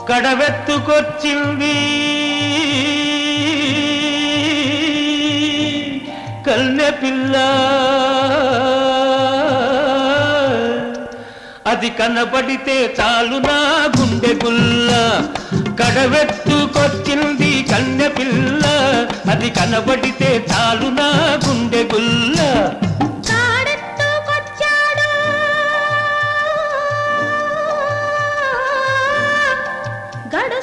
కడవెత్తుకొచ్చింది కన్నె పిల్ల అది కనబడితే చాలు నా గుండె గుల్ల కడవెత్తుకొచ్చింది కన్నె పిల్ల అది కనబడితే చాలు నా గుండె గుల్ల గడు